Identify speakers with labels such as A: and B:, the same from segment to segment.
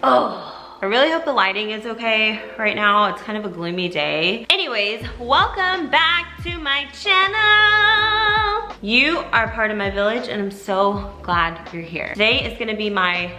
A: Oh, I really hope the lighting is okay right now. It's kind of a gloomy day. Anyways, welcome back to my channel. You are part of my village and I'm so glad you're here. Today is gonna be my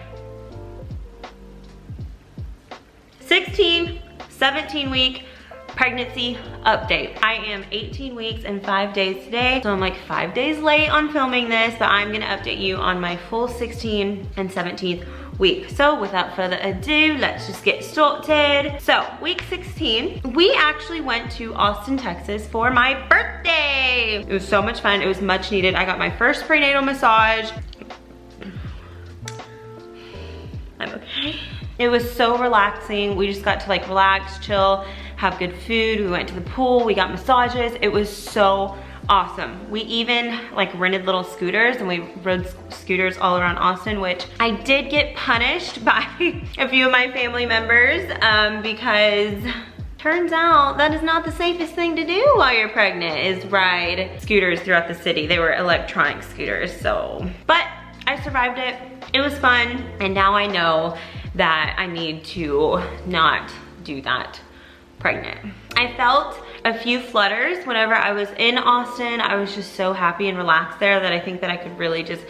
A: 17 week pregnancy update. I am 18 weeks and 5 days today, so I'm like 5 days late on filming this, but I'm gonna update you on my full 16th and 17th week. So without further ado, let's just get started. So week 16, we actually went to Austin, Texas for my birthday. It was so much fun. It was much needed. I got my first prenatal massage. I'm okay. It was so relaxing. We just got to like relax, chill, have good food. We went to the pool, we got massages. It was so awesome. We even like rented little scooters and we rode scooters all around Austin, which I did get punished by a few of my family members because turns out that is not the safest thing to do while you're pregnant, is ride scooters throughout the city. They were electronic scooters, so. But I survived it. It was fun, and now I know that I need to not do that pregnant. I felt a few flutters whenever I was in Austin. I was just so happy and relaxed there that I think that I could really just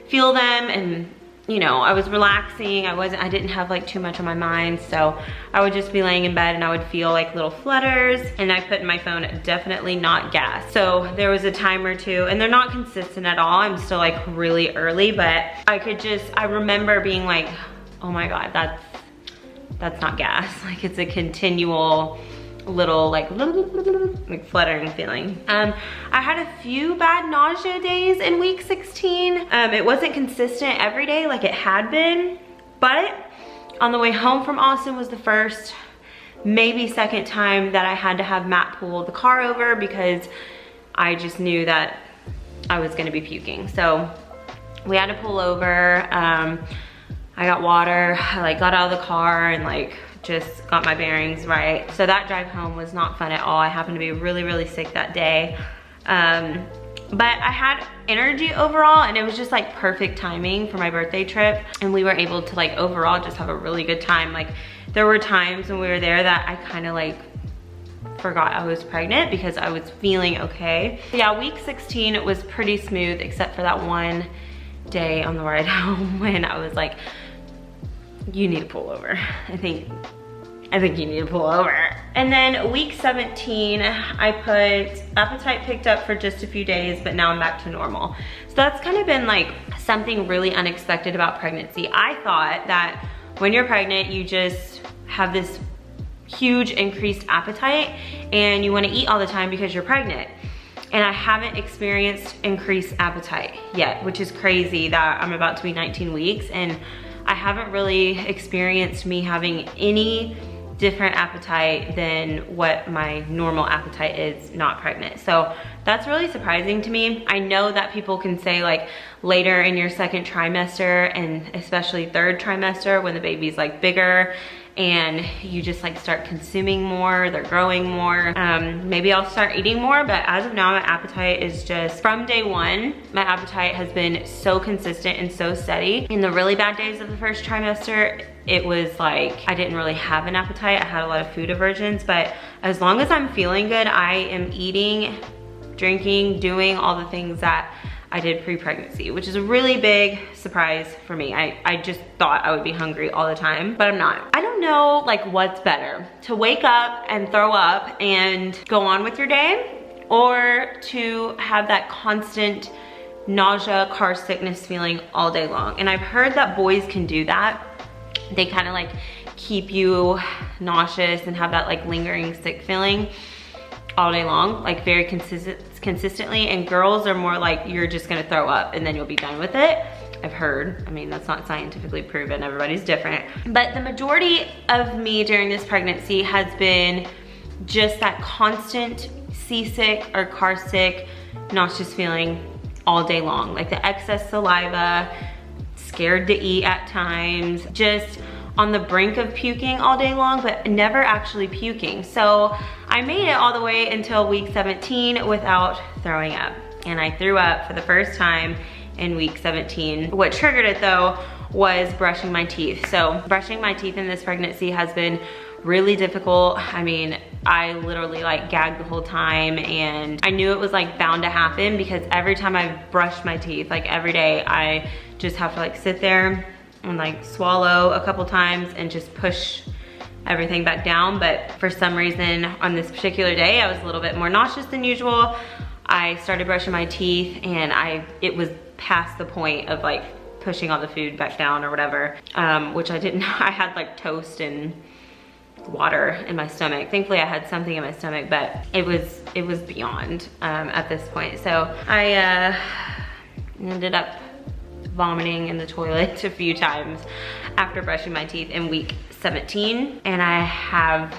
A: feel them, and you know, I was relaxing. I didn't have like too much on my mind, so I would just be laying in bed and I would feel like little flutters, and I put in my phone definitely not gas. So there was a time or two, and they're not consistent at all. I'm still like really early, but I remember being like, oh my God, that's not gas. Like it's a continual little like fluttering feeling. I had a few bad nausea days in week 16. It wasn't consistent every day like it had been, but on the way home from Austin was the first, maybe second time that I had to have Matt pull the car over because I just knew that I was gonna be puking. So we had to pull over. I got water, I like got out of the car and like just got my bearings right. So that drive home was not fun at all. I happened to be really, really sick that day. But I had energy overall, and it was just like perfect timing for my birthday trip. And we were able to like overall just have a really good time. Like there were times when we were there that I kind of like forgot I was pregnant because I was feeling okay. Yeah, week 16 was pretty smooth except for that one day on the ride home when I was like, you need to pull over. I think you need to pull over. And then week 17, I put appetite picked up for just a few days, but now I'm back to normal. So that's kind of been like something really unexpected about pregnancy. I thought that when you're pregnant, you just have this huge increased appetite and you want to eat all the time because you're pregnant. And I haven't experienced increased appetite yet, which is crazy that I'm about to be 19 weeks and I haven't really experienced me having any different appetite than what my normal appetite is not pregnant. So that's really surprising to me. I know that people can say like later in your second trimester and especially third trimester when the baby's like bigger and you just like start consuming more, they're growing more. Maybe I'll start eating more, but as of now, my appetite is just, from day one, my appetite has been so consistent and so steady. In the really bad days of the first trimester, it was like, I didn't really have an appetite. I had a lot of food aversions, but as long as I'm feeling good, I am eating, drinking, doing all the things that I did pre-pregnancy, which is a really big surprise for me. I just thought I would be hungry all the time, but I'm not. I don't know like what's better, to wake up and throw up and go on with your day, or to have that constant nausea, car sickness feeling all day long. And I've heard that boys can do that. They kind of like keep you nauseous and have that like lingering sick feeling all day long, like very consistently, and girls are more like you're just gonna throw up and then you'll be done with it. I've heard, I mean, that's not scientifically proven, everybody's different. But the majority of me during this pregnancy has been just that constant seasick or car sick, nauseous feeling all day long. Like the excess saliva, scared to eat at times, just on the brink of puking all day long, but never actually puking. So I made it all the way until week 17 without throwing up. And I threw up for the first time in week 17. What triggered it though was brushing my teeth. So brushing my teeth in this pregnancy has been really difficult. I mean, I literally like gagged the whole time, and I knew it was like bound to happen because every time I brushed my teeth, like every day, I just have to like sit there and like swallow a couple times and just push everything back down. But for some reason on this particular day, I was a little bit more nauseous than usual. I started brushing my teeth and it was past the point of like pushing all the food back down or whatever, which I didn't. I had like toast and water in my stomach. Thankfully I had something in my stomach, but it was beyond at this point. So I ended up vomiting in the toilet a few times after brushing my teeth in week 17, and I have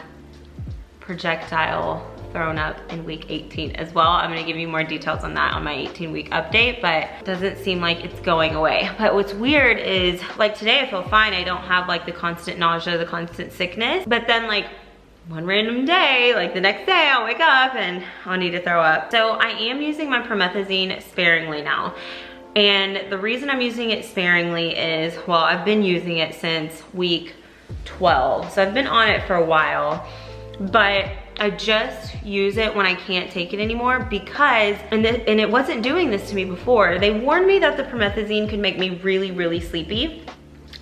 A: projectile thrown up in week 18 as well. I'm gonna give you more details on that on my 18-week update, but it doesn't seem like it's going away. But what's weird is, like today I feel fine. I don't have like the constant nausea, the constant sickness, but then like one random day, like the next day, I'll wake up and I'll need to throw up. So I am using my promethazine sparingly now. And the reason I'm using it sparingly is, well, I've been using it since week 12. So I've been on it for a while, but I just use it when I can't take it anymore because, and it wasn't doing this to me before. They warned me that the promethazine could make me really, really sleepy.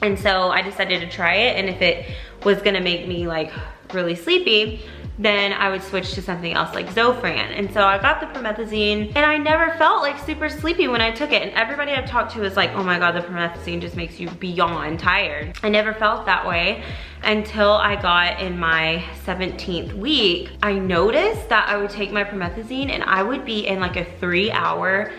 A: And so I decided to try it, and if it was gonna make me like really sleepy, then I would switch to something else like Zofran. And so I got the promethazine, and I never felt like super sleepy when I took it. And everybody I've talked to is like, oh my God, the promethazine just makes you beyond tired. I never felt that way until I got in my 17th week. I noticed that I would take my promethazine and I would be in like a 3-hour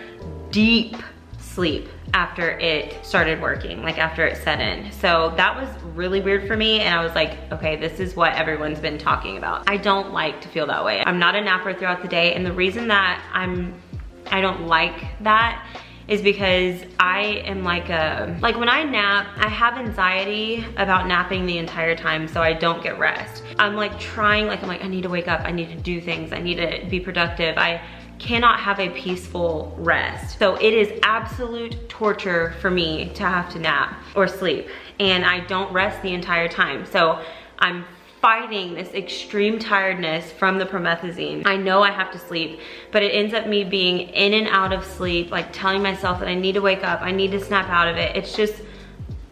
A: deep sleep after it started working, like after it set in. So that was really weird for me, and I was like, okay, this is what everyone's been talking about. I don't like to feel that way. I'm not a napper throughout the day, and the reason that I don't like that is because I am like when I nap, I have anxiety about napping the entire time, so I don't get rest. I'm like trying, like I'm like, I need to wake up, I need to do things, I need to be productive. I cannot have a peaceful rest. So it is absolute torture for me to have to nap or sleep, and I don't rest the entire time. So I'm fighting this extreme tiredness from the promethazine. I know I have to sleep, but it ends up me being in and out of sleep, like telling myself that I need to wake up, I need to snap out of it. It's just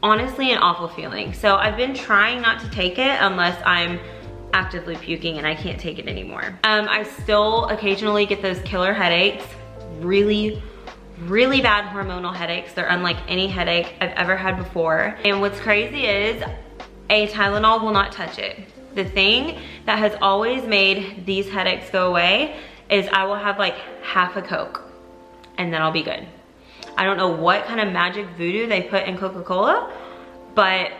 A: honestly an awful feeling. So I've been trying not to take it unless I'm actively puking and I can't take it anymore. I still occasionally get those killer headaches, really, really bad hormonal headaches. They're unlike any headache I've ever had before. And what's crazy is a Tylenol will not touch it. The thing that has always made these headaches go away is I will have like half a Coke and then I'll be good. I don't know what kind of magic voodoo they put in Coca-Cola, but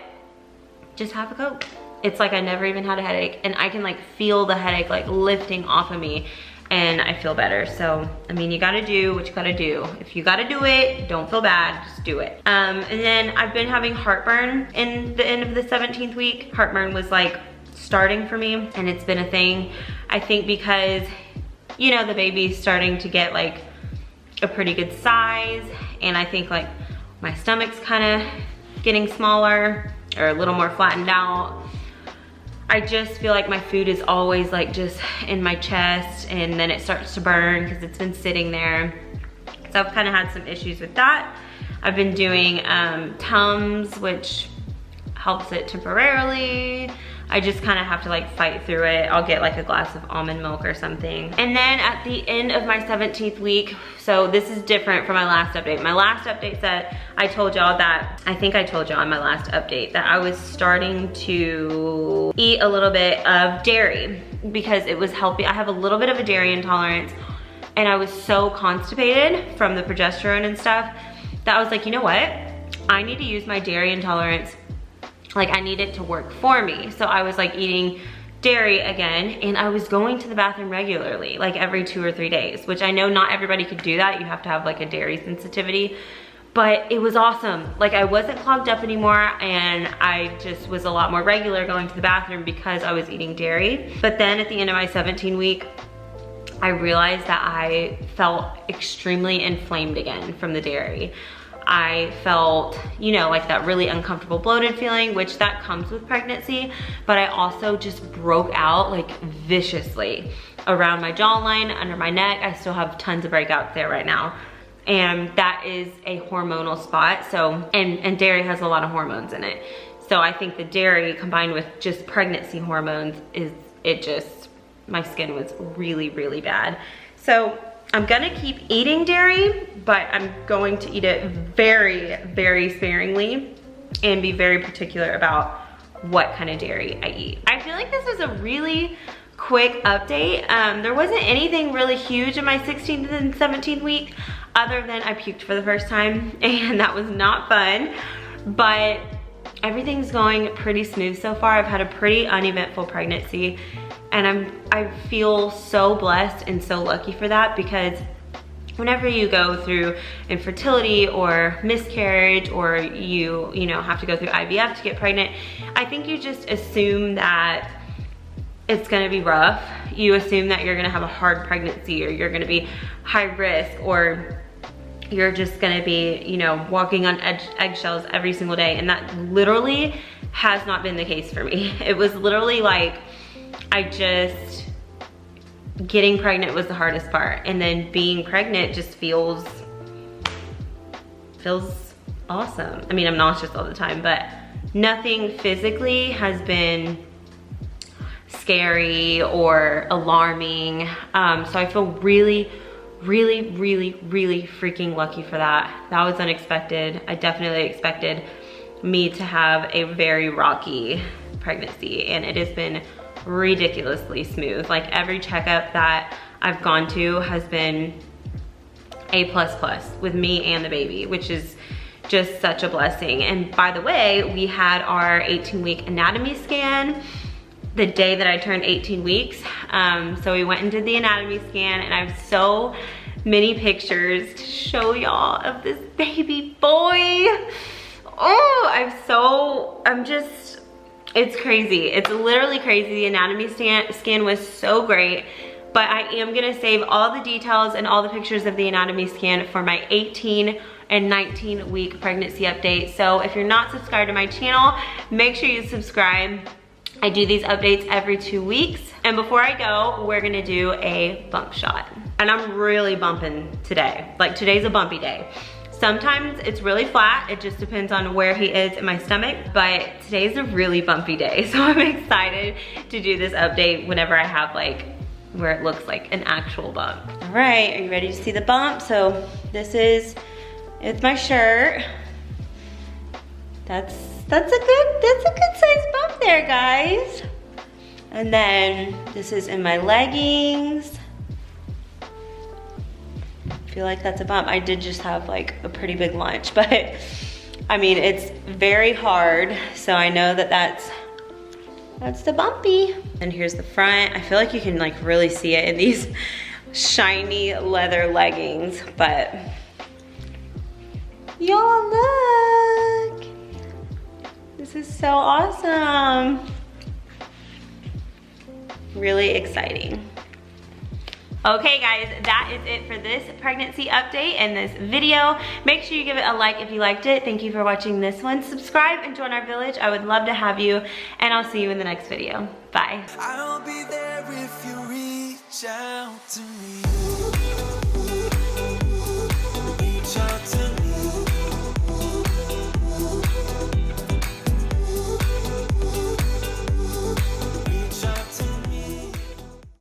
A: just half a Coke. It's like I never even had a headache, and I can like feel the headache like lifting off of me, and I feel better. So, I mean, you gotta do what you gotta do. If you gotta do it, don't feel bad, just do it. And then I've been having heartburn in the end of the 17th week. Heartburn was like starting for me, and it's been a thing. I think because, you know, the baby's starting to get like a pretty good size, and I think like my stomach's kind of getting smaller or a little more flattened out. I just feel like my food is always like just in my chest, and then it starts to burn because it's been sitting there. So I've kind of had some issues with that. I've been doing Tums, which helps it temporarily. I just kind of have to like fight through it. I'll get like a glass of almond milk or something. And then at the end of my 17th week, so this is different from my last update. My last update said, I told y'all that, I think I told y'all in my last update that I was starting to eat a little bit of dairy because it was helping. I have a little bit of a dairy intolerance, and I was so constipated from the progesterone and stuff that I was like, you know what? I need to use my dairy intolerance. Like, I need it to work for me. So I was like eating dairy again, and I was going to the bathroom regularly, like every 2 or 3 days, which I know not everybody could do that. You have to have like a dairy sensitivity, but it was awesome. Like, I wasn't clogged up anymore, and I just was a lot more regular going to the bathroom because I was eating dairy. But then at the end of my 17th week, I realized that I felt extremely inflamed again from the dairy. I felt, you know, like that really uncomfortable bloated feeling, which that comes with pregnancy, but I also just broke out like viciously around my jawline, under my neck. I still have tons of breakouts there right now. And that is a hormonal spot. So, and dairy has a lot of hormones in it. So I think the dairy combined with just pregnancy hormones my skin was really, really bad. So I'm gonna keep eating dairy, but I'm going to eat it very, very sparingly and be very particular about what kind of dairy I eat. I feel like this was a really quick update. There wasn't anything really huge in my 16th and 17th week other than I puked for the first time, and that was not fun, but everything's going pretty smooth so far. I've had a pretty uneventful pregnancy, and I feel so blessed and so lucky for that, because whenever you go through infertility or miscarriage, or you know, have to go through IVF to get pregnant, I think you just assume that it's gonna be rough. You assume that you're gonna have a hard pregnancy, or you're gonna be high risk, or you're just gonna be, you know, walking on eggshells every single day. And that literally has not been the case for me. It was literally like, getting pregnant was the hardest part. And then being pregnant just feels awesome. I mean, I'm nauseous all the time, but nothing physically has been scary or alarming. So I feel really, really, really, really freaking lucky for that. That was unexpected. I definitely expected me to have a very rocky pregnancy, and it has been ridiculously smooth. Like every checkup that I've gone to has been A++ with me and the baby, which is just such a blessing. And by the way, we had our 18-week anatomy scan the day that I turned 18 weeks. So we went and did the anatomy scan, and I have so many pictures to show y'all of this baby boy. Oh, it's crazy. It's literally crazy. The anatomy scan was so great, but I am gonna save all the details and all the pictures of the anatomy scan for my 18 and 19 week pregnancy update. So if you're not subscribed to my channel, make sure you subscribe. I do these updates every 2 weeks. And before I go, we're gonna do a bump shot. And I'm really bumping today. Like, today's a bumpy day. Sometimes it's really flat. It just depends on where he is in my stomach, but today's a really bumpy day. So I'm excited to do this update whenever I have like, where it looks like an actual bump. All right, are you ready to see the bump? So it's my shirt. That's a good size bump there, guys. And then this is in my leggings. I feel like that's a bump. I did just have like a pretty big lunch, but I mean, it's very hard. So I know that that's the bumpy. And here's the front. I feel like you can like really see it in these shiny leather leggings, but y'all look. This is so awesome. Really exciting. Okay guys, that is it for this pregnancy update and this video. Make sure you give it a like if you liked it. Thank you for watching this one. Subscribe and join our village. I would love to have you, and I'll see you in the next video. Bye. I'll be there if you reach out to me.